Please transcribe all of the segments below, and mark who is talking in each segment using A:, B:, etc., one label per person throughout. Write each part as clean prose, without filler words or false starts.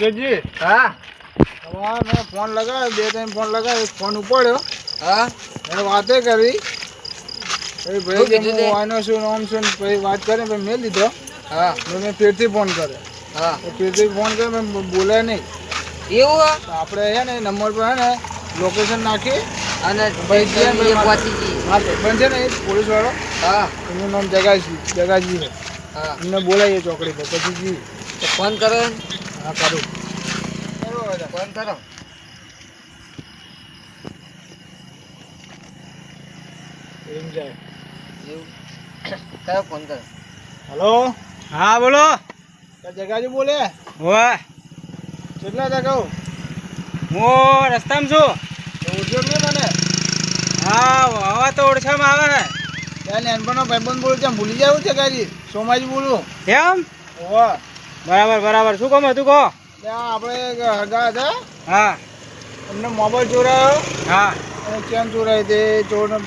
A: શેઠજી
B: હા
A: મેં ફોન લગાવ્યો, 2-3 ફોન લગાવ્યો, ફોન ઉપાડ્યો.
B: હા
A: મેં વાતે કરી ભાઈ કે હું આનો છું નામ છું પછી વાત કરી પછી મેં લીધો.
B: હા
A: મેં ફેરથી ફોન કર્યો.
B: હા
A: ફેરથી ફોન કર્યો મેં બોલાય નહીં.
B: એવું હે?
A: તો આપણે છે ને નંબર પર છે ને લોકેશન નાખી
B: અને
A: ભાઈ
B: પહોંચી ગઈ
A: હા ભાઈ છે ને એ પોલીસવાળો
B: હા
A: એનું નામ જગાજી છે.
B: હા
A: એમને બોલાવીએ ચોકડી પર પછી જી.
B: તો ફોન કરો એમ.
A: હા કરું.
B: ફોન કરો.
A: એમ જાય.
B: એવું કયો ફોન કરો.
A: હલો
C: હા બોલો.
A: જગાજી બોલે
C: વાહ,
A: કેટલા હતા કહું
C: હું રસ્તામાં છું.
A: ઓળખ્યો જ નહીં મને.
C: હા હવે તો ઓળખામાં આવે હે.
A: ત્યાં નાનપણનો ભાઈબંધ બોલું ત્યાં ભૂલી જાવ જગાજી. સોમાજી બોલું.
C: એમ
A: ઓવા
C: બરાબર બરાબર. શું કામ હતું કહો.
A: ત્યાં આપણે એક હગા હતા
C: હા
A: એમને મોબાઈલ ચોરાયો
C: હા
A: અને ચેન ચોરાઈ તે ચોરને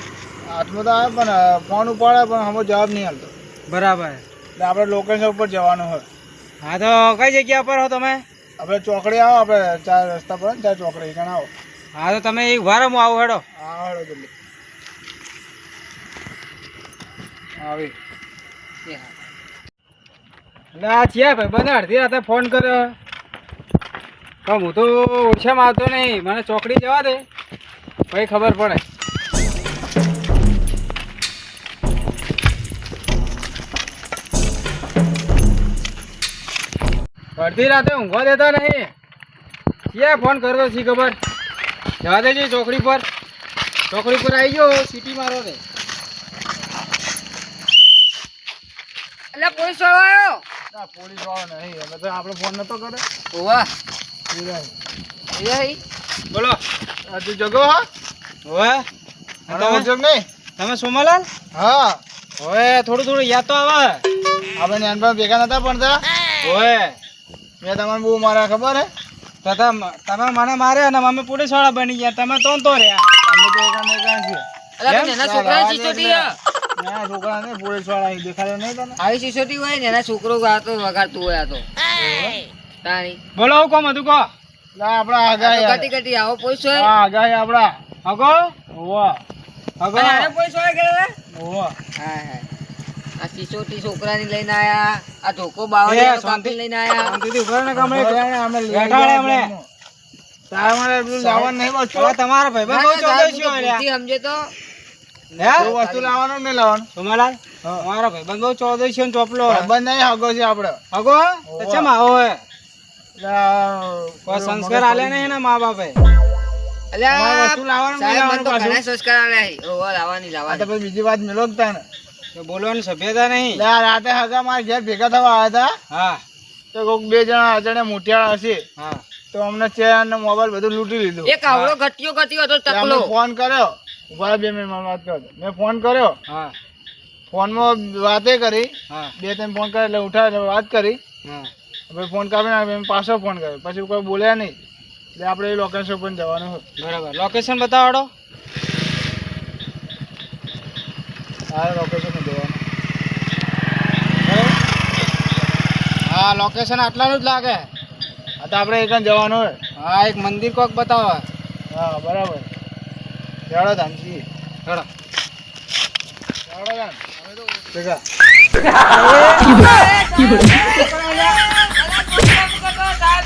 A: હાથમાં તો આવે પણ ફોન ઉપાડે પણ હમણાં જવાબ નહીં આપતો.
C: બરાબર.
A: એટલે આપણે લોકેશન ઉપર જવાનું હોય.
C: હા તો કઈ જગ્યા પર હો તમે?
A: આપણે ચોકડી આવો, આપણે 4 રસ્તા પર ને 4 ચોકડી ત્યાં આવો.
C: હા તો તમે એક વાર હું આવું હેડો.
A: હા હળો જલ્દી આવી.
C: એટલે આ છે ભાઈ બને અડધી રાતે ફોન કર્યો પણ હું તો ઓછામાં આવતો નહીં. મને ચોકડી જવા દે પછી ખબર પડે. અડધી રાતે ઊંઘવા દેતા નહીં. ક્યાં ફોન કરતો શી ખબર. જવા દેજે ચોકડી પર. ચોકડી પર આવી ગયો સિટી મારો રે.
B: એટલે પોલીસ વાળો આવ્યો.
A: ના પોલીસ વાળો નહીં, અમે તો આપણે ફોન નતો કર્યો.
B: ઓવા
A: બોલાય.
B: એ
C: બોલો.
A: તું જગો હા
C: હવે
A: મને ઓળખ્યો જ નહીં.
C: તમે સોમાલાલ?
A: હા
C: હવે થોડું થોડું યાદ તો આવે.
A: આપણે નાનપણ ભેગા નતા ભણતા.
C: ઓએ
A: મેં તમને બહુ મારા ખબર હે.
C: તો તમે મને માર્યા અને અમે પોલીસ વાળા બની ગયા. તમે તો રહ્યા.
A: અમે તો એકાને એકા છીએ.
B: અલા તો નાના છોકરા સિસોટી હે.
A: ના છોકરા નહીં, પોલીસ વાળા અહીં દેખાડ્યો નહીં તને.
B: આવી સિસોટી હોય ને એના છોકરો ગાતો વગાડતું હોય આ તો તાણી.
C: બોલો હું કોમ હતું કહો.
A: ના આપણા આગાહી
B: કટી કટી આવો પોલીસ હોય.
A: હા આગાહી આપણા
C: હગો
A: ઓવા
C: હગો.
B: અને આને પોલીસ વાળા કરે.
A: ઓવા
B: હા હા આ સિસોટી છોકરાની લઈને આયા. આ ધોકો બાવળિયાનો કાપી લઈને આયા.
C: શાંતિથી ઉભા રહો ને ગામડે.
A: અમે
C: બેઠા હમણે.
A: તારા મને પેલું લાવવાનું નહીં બચ્ચો.
C: હવે તમારા ભાઈબંધ બહુ ચોક્કસ્યો અલ્યા.
B: બુદ્ધિ સમજે તો
C: હે
A: કોઈ વસ્તુ લાવવાનું નહીં લાવવાનું.
C: સોમાલાલ તમારા ભાઈબંધ બહુ ચોક્કસ્યો ને ચોપલો.
A: બંધ નહીં હગો છે આપણે.
C: હગો તો ચમ આવો હે.
A: એટલે
C: કોઈ સંસ્કાર આલ્યા નહીં એના મા બાપે.
B: અલ્યા
A: વસ્તુ લાવવાનું નહીં
B: સાહેબ મને તો
A: લાવવાનું
B: ઘણા સંસ્કાર આલ્યા છે. ઓવા લાવવાની
A: આ તો
B: લાવવાની.
A: પછી બીજી વાત મેલો જ ને.
C: તો બોલવાની સભ્યતા નહીં.
A: એટલે આ રાતે હગા મારા ઘેર ભેગા થવા આવ્યા હતા.
C: હા
A: તો કોઈક 2 જણા અજાણ્યા મોટિયાળા હશે
C: હા
A: તો અમને ચેન ને મોબાઈલ બધું લૂંટી લીધું.
B: એક આવડો ઘટ્યો હતો
A: એટલે અમે
B: ટકલો.
A: ફોન કર્યો. ઉભા 2 મિનિટ માં વાત કરો. મેં ફોન કર્યો,
C: હા
A: ફોનમાં વાતે કરી,
C: હા
A: 2-3 ફોન કર્યા એટલે ઉઠાય એટલે વાત કરી.
C: હા
A: પછી ફોન કાપી નાખ્યો. મેં પાછો ફોન કર્યો, પછી કોઈ બોલ્યા નહીં. એટલે આપણે એ લોકેશન પર જવાનું હોય.
C: બરાબર. લોકેશન બતાવડો.
A: આ લોકેશન પર જવાનું.
C: હા લોકેશન આટલાનું જ લાગે.
A: આ તો આપણે એક જવાનું હોય.
C: હા એક મંદિર કોક બતાવો.
A: હા બરાબર. ચાલો ધાનજી
C: ચલો.
A: ચાલો ધાન ભેગા.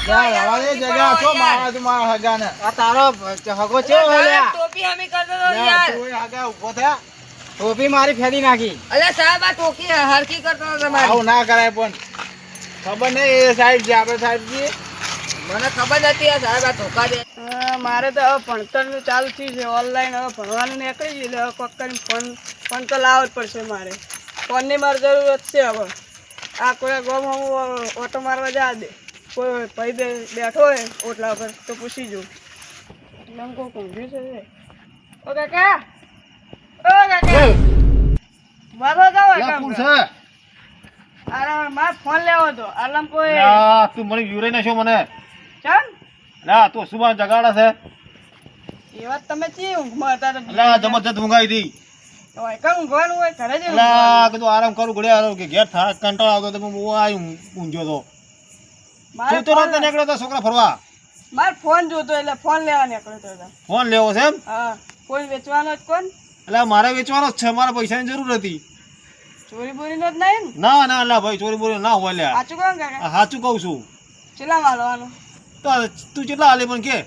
A: રવા દે જગ્યા છો મારા તું મારા હગાને.
C: આ તારો હગો ચેવો અલ્યા.
B: ટોપી હમી કરતો તો
A: યાર
B: યાર.
A: તું એ હગા ઊભો થયા.
C: ટોપી મારી ફેરી નાખી.
B: અલ્યા સાહેબ આ ટોકી હરકી કરતો હતો તમારી.
A: આવું ના કરાય પણ ખબર નહીં એ સાઈડ છે આપણે સાઈડ છીએ.
B: મને ખબર નથી આ સાહેબ આ ધોકા દે.
D: મારે તો હવે ભણતરનું ચાલુ થયું છે. ઓનલાઈન હવે ભણવાનું નીકળી ગયું એટલે હવે કોક કરીને ફોન તો લાવવો જ પડશે મારે. ફોનની મારે જરૂરત છે હવે. આ કોઈ ગમ હું ઓટો મારવા જા દે. કોઈ ભાઈ બેઠો હોય ઓટલા પર તો પૂછી જોઉં. એટલે આમ કોક ઊંઘ્યું છે. ઓ કાકા, ઓ કાકા મારો જાવ કામ
A: છે
D: અરે મારે ફોન લેવો હતો. આલામ કોઈ
A: તું મને યુરે ના છો મને.
D: ચાલ
A: ના તું શું મને જગાડે છે.
D: એ વાત તમે ચી ઊંઘમાં હતા તો
A: જબરજસ્ત ઊંઘાઈ હતી.
D: હોય કાં ઊંઘવાનું હોય ઘરે જ
A: કીધું આરામ કરું ઘડિયા કે ઘેર થાક કંટાળો આવતો તો હું આવી ઊંઘ્યો તો.
D: મારે
E: તું તો નહોતો નીકળ્યો તો છોકરા ફરવા
D: મારે ફોન જોતો એટલે ફોન લેવા નીકળ્યો તો એટલે.
E: ફોન લેવો છે એમ
D: હા કોઈ વેચવાનો જ કોણ
E: એટલે મારે વેચવાનો જ છે મારે પૈસાની જરૂર હતી
D: ચોરી બોરીનો જ નહીં ને
E: ના ના લા ભાઈ ચોરી બોરી ના હોય લ્યા
D: સાચું કોણ કાકા
E: સાચું કહું છું
D: ચેલા માલવાનું
E: તો તું કેટલા હાલે પણ કે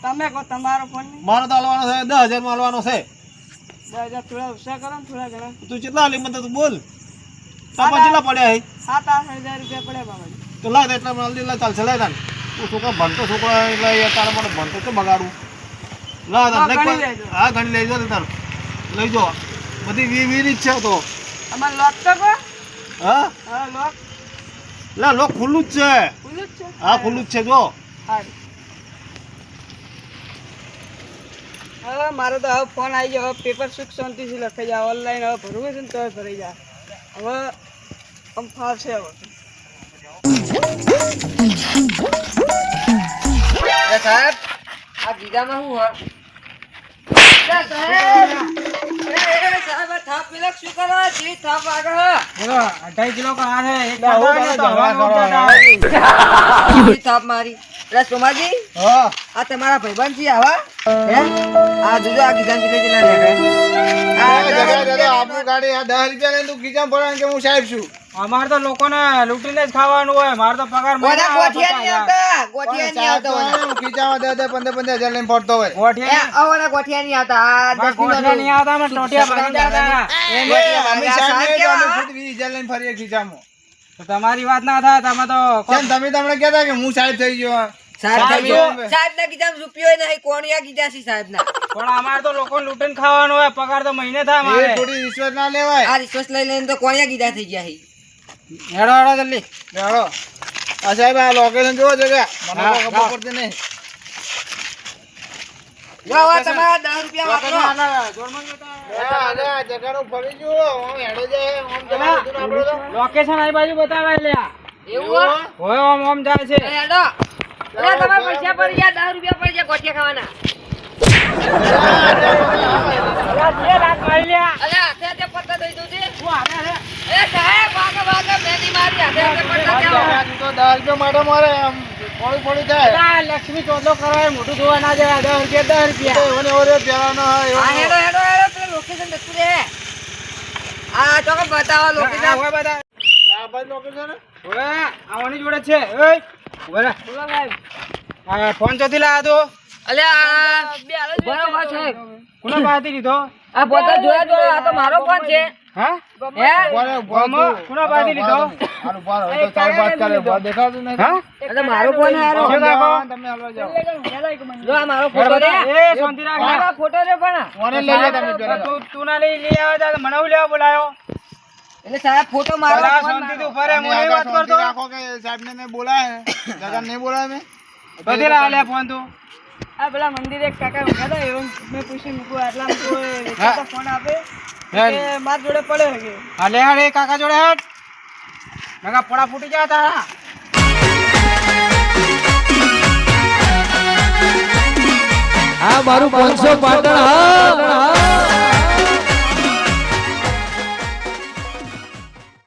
D: તમે કહો તમારો ફોન નહીં
E: મારો તો હાલવાનો છે 10,000 માં હાલવાનો છે
D: 10,000 થોડા ઓછા કરો ને થોડા ઘણા
E: તું કેટલા હાલે મને તો તું બોલ તાપા કેટલા પડ્યા હે
D: 7,000-8,000 રૂપિયા પડે બાબા
E: તો લાય એટલા માં હાલ ચાલશે લાય તાન તું છોકરા ભણતો છોકરા એટલે યાર તારા માટે ભણતો તો બગાડું લાય તાન
D: હા, ગણી લેજો.
E: હા ગણી લેજો ને તાર લઈ જો બધી વીરી જ છે તો
D: અમારે લોક તો કહો
E: હા
D: હા લોક
E: લા લોક ખુલ્લું જ છે
D: ખુલ્લું જ છે
E: હા ખુલ્લું જ છે જો
D: સારું હવે મારો તો હવે ફોન આવી ગયો હવે પેપર સુખ શાંતિથી લખાઈ જાય ઓનલાઈન હવે ભરવું છે ને તો ભરાઈ જાય હવે આમ ફાવશે હવે
B: એ સાહેબ આ ગીધામાં શું હોય સાહેબ આ થાપ પેલા શું કરો જે થાપ આગળ
C: બોલો 2.5 કિલો કા આ છે એક
E: ના, હું
C: ખાતા હોય ને તો
E: તો
C: હવાનું
E: કરવા
C: ઉડતા થાય.
B: જે થાપ મારી એટલે સોમાજી
E: હા
B: આ તમારા ભાઈબંધ છે આવા હે આ જોજો આ ગીધાન ચીલે ચીલા લેખે
A: આપણું ગાડી આ 10 રૂપિયા લઈને તું ખીચામાં પડે કે હું સાહેબ છું
C: અમારે તો લોકોને લૂંટીને જ ખાવાનું હોય મારે તો પગાર
B: ગોઠિયા
C: મહિને આવે
B: ગોઠિયા નહીં આવતા ગોઠિયા નહીં આવતા ઓના.
A: હું ખીચામાં 10,000-15,000 લઈને પડતો હોય
C: ગોઠિયા
B: ઓના ગોઠિયા નહીં આવતા આ
C: મારે
B: 10
C: ગોઠિયા નહીં આવતા અમે ટોટિયા ભાગી જતા
A: અમે સાહેબ
B: સાહેબ
A: નહીં તો અમે
B: કેવા?
A: ખુદ 20,000 લઈને ફરીએ ખીચામાં
C: તો તમારી વાત ના થાય તમે તો
A: કેમ તમે તમને કહેતા કે હું સાહેબ થઈ ગયો
B: સાહેબ
C: સાહેબ
B: સાહેબ ના કીધા રૂપિયો નહીં કોણિયા કીધા છે સાહેબ ના
C: પણ અમારે તો લોકો લૂંટીને ખાવાનું હોય પગાર તો મહિને થાય
A: એ
C: મારે
A: થોડી રિશ્વત ના લેવાય
B: આ રિસોર્સ લઈ લઈને તો કોણિયા કીધા થઈ ગયા છે
C: હેડો હેડો જલ્દી
A: ચાલો આ સાહેબ આ લોકેશન જોવો જગ્યા મને
C: હા,
A: તો ખબર
C: હા.
A: પડતી નહીં
B: જો આ તમારા 10 રૂપિયા વાપરો
A: આ જગાનું ફરી જુઓ હું હેડે જાય આમ જવા બધું ને આપણે તો.
C: લોકેશન આ બાજુ બતાવે લ્યા
B: એવું
C: હોય ઓમ ઓમ જાય છે
B: હે હેડો અરે તમારા પૈસા પડી ગયા 10 રૂપિયા પડી ગયા ગોઠિયા ખાવાના
C: બે લાખ મારી લ્યા
B: અરે હાથે હાથે પત્તા દઈ દઉં છે
C: હું હારે હારે
B: એ સાહેબ ભાગે ભાગે મેં નહીં મારી હાથે હાથે પત્તા દેવો
A: આ તું તો 10 રૂપિયા માટે મારે આમ થોડી થોડી થાય
C: આ લક્ષ્મી ચોદલો કરવા મોટું જોવા ના જાય 10 રૂપિયા
A: એવને ઓરે પ્યારાનો હોય
B: હા
A: એવને.
B: હેડો હેડો હેડો પેલું લોકેશન જતું રે આ ચોક બતાવો લોકેશન
C: હોય બધા
A: આ બાજુ location હે?
C: ઓય આવવાની જોડે છે ઓય બોલા
B: બોલો સાહેબ
C: આ ફોન ચોથી લાયા તો
B: અલે આ બરાબર સાહેબ
C: કોના પાસેથી લીધો
B: આ પોતા જોયા જોયા આ તો મારો ફોન છે
C: હા
B: હે
A: ઉભા રહો, ઉભા
C: ગમો,
A: તું.
C: કોના પાસેથી લીધો
A: હારું, ઉભા રહો. એ તો ચાર પાંચ કરે, ઉભા દેખાતું નહીં.
C: હા
B: એટલે મારો ફોન હારો
C: છે દાખો?
A: તમે હાલવા જાઓ.
B: જો આ મારો ફોટો રે
C: એ શાંતિ રાખ
B: મારો ફોટો રે પણ
A: કોને લઈ લે તમે પેલા?
C: તું ના લઈ આવ્યા તા તો મને હું લેવા બોલાયો
B: એટલે સાહેબ ફોટો મારો
C: પેલા
B: ફોન
C: શાંતિથી
B: મારો.
C: ઉભા રહે
A: તમે
C: હું નહીં
A: આગળ
C: વાત
A: શાંતિ
C: કરતો
A: રાખો કે સાહેબને મેં બોલાયા ને. જગાને નહીં બોલાયા મેં?
C: કદી લાવ્યા ફોન તું
D: આ પેલા મંદિરે એક કાકા ઊભા હતા એવું મેં પૂછી મૂકું આટલામાં કોઈ વેચાતો ફોન આપે
C: હેડ.
D: કે માર જોડે પડ્યો છે કે
C: હા લે હેડ એ કાકા જોડે હેડ નકા પોડા ફૂટી ગયા તારા
F: આ મારું 500 પાટણ હા